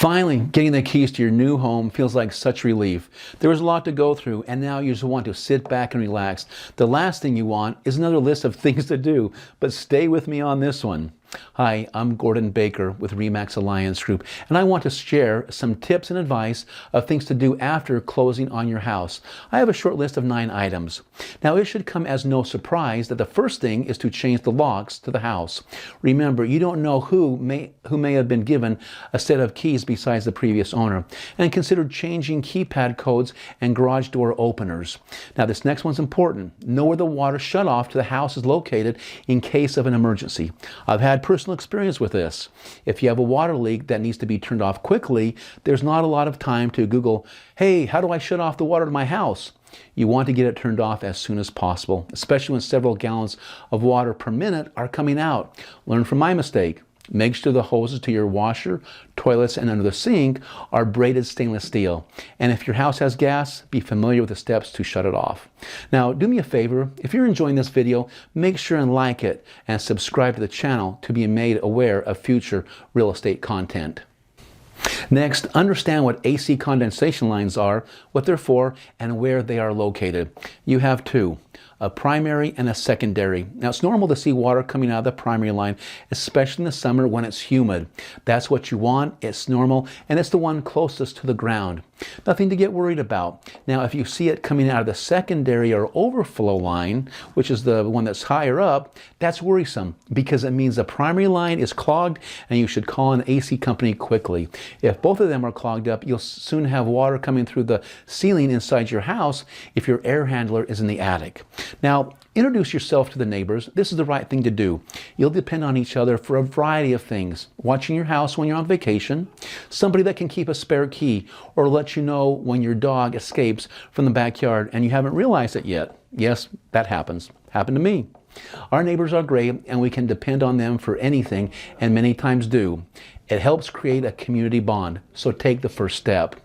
Finally, getting the keys to your new home feels like such relief. There was a lot to go through, and now you just want to sit back and relax. The last thing you want is another list of things to do, but stay with me on this one. Hi, I'm Gordon Baker with RE/MAX Alliance Group, and I want to share some tips and advice of things to do after closing on your house. I have a short list of 9 items. Now, it should come as no surprise that the first thing is to change the locks to the house. Remember, you don't know who may have been given a set of keys besides the previous owner, and consider changing keypad codes and garage door openers. Now, this next one's important. Know where the water shutoff to the house is located in case of an emergency. I've had personal experience with this. If you have a water leak that needs to be turned off quickly, there's not a lot of time to Google, hey, how do I shut off the water to my house? You want to get it turned off as soon as possible, especially when several gallons of water per minute are coming out. Learn from my mistake. Make sure the hoses to your washer, toilets, and under the sink are braided stainless steel. And if your house has gas, be familiar with the steps to shut it off. Now, do me a favor. If you're enjoying this video, make sure and like it and subscribe to the channel to be made aware of future real estate content. Next, understand what AC condensation lines are, what they're for, and where they are located. You have 2. A primary and a secondary. Now, it's normal to see water coming out of the primary line, especially in the summer when it's humid. That's what you want, it's normal, and it's the one closest to the ground. Nothing to get worried about. Now, if you see it coming out of the secondary or overflow line, which is the one that's higher up, that's worrisome because it means the primary line is clogged and you should call an AC company quickly. If both of them are clogged up, you'll soon have water coming through the ceiling inside your house if your air handler is in the attic. Now, introduce yourself to the neighbors. This is the right thing to do. You'll depend on each other for a variety of things. Watching your house when you're on vacation, somebody that can keep a spare key, or let you know when your dog escapes from the backyard and you haven't realized it yet. Yes, that happens. Happened to me. Our neighbors are great and we can depend on them for anything, and many times do. It helps create a community bond, so take the first step.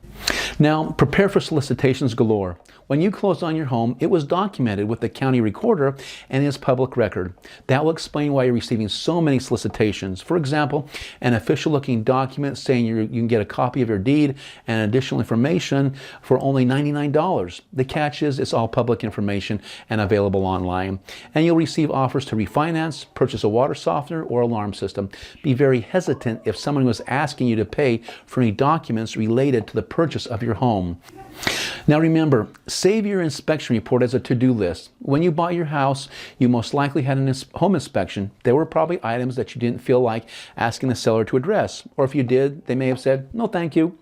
Now, prepare for solicitations galore. When you closed on your home, it was documented with the county recorder and is public record. That will explain why you're receiving so many solicitations. For example, an official looking document saying you can get a copy of your deed and additional information for only $99. The catch is it's all public information and available online. And you'll receive offers to refinance, purchase a water softener, or alarm system. Be very hesitant if someone was asking you to pay for any documents related to the purchase of your home. Now remember, save your inspection report as a to-do list. When you bought your house, you most likely had a home inspection. There were probably items that you didn't feel like asking the seller to address. Or if you did, they may have said, no thank you.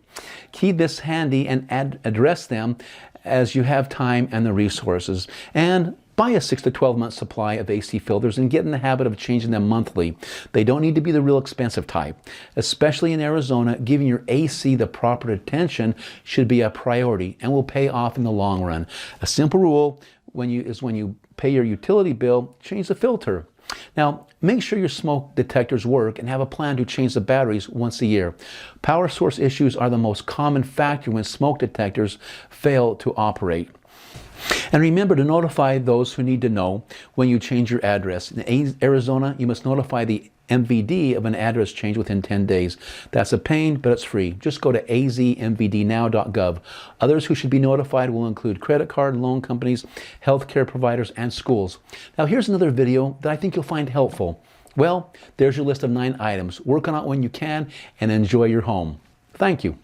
Keep this handy and address them as you have time and the resources. And buy a 6 to 12 month supply of AC filters and get in the habit of changing them monthly. They don't need to be the real expensive type. Especially in Arizona, giving your AC the proper attention should be a priority and will pay off in the long run. A simple rule when you pay your utility bill, change the filter. Now, make sure your smoke detectors work and have a plan to change the batteries once a year. Power source issues are the most common factor when smoke detectors fail to operate. And remember to notify those who need to know when you change your address. In Arizona, you must notify the MVD of an address change within 10 days. That's a pain, but it's free. Just go to azmvdnow.gov. Others who should be notified will include credit card, loan companies, healthcare providers, and schools. Now here's another video that I think you'll find helpful. Well, there's your list of 9 items. Work on it when you can and enjoy your home. Thank you.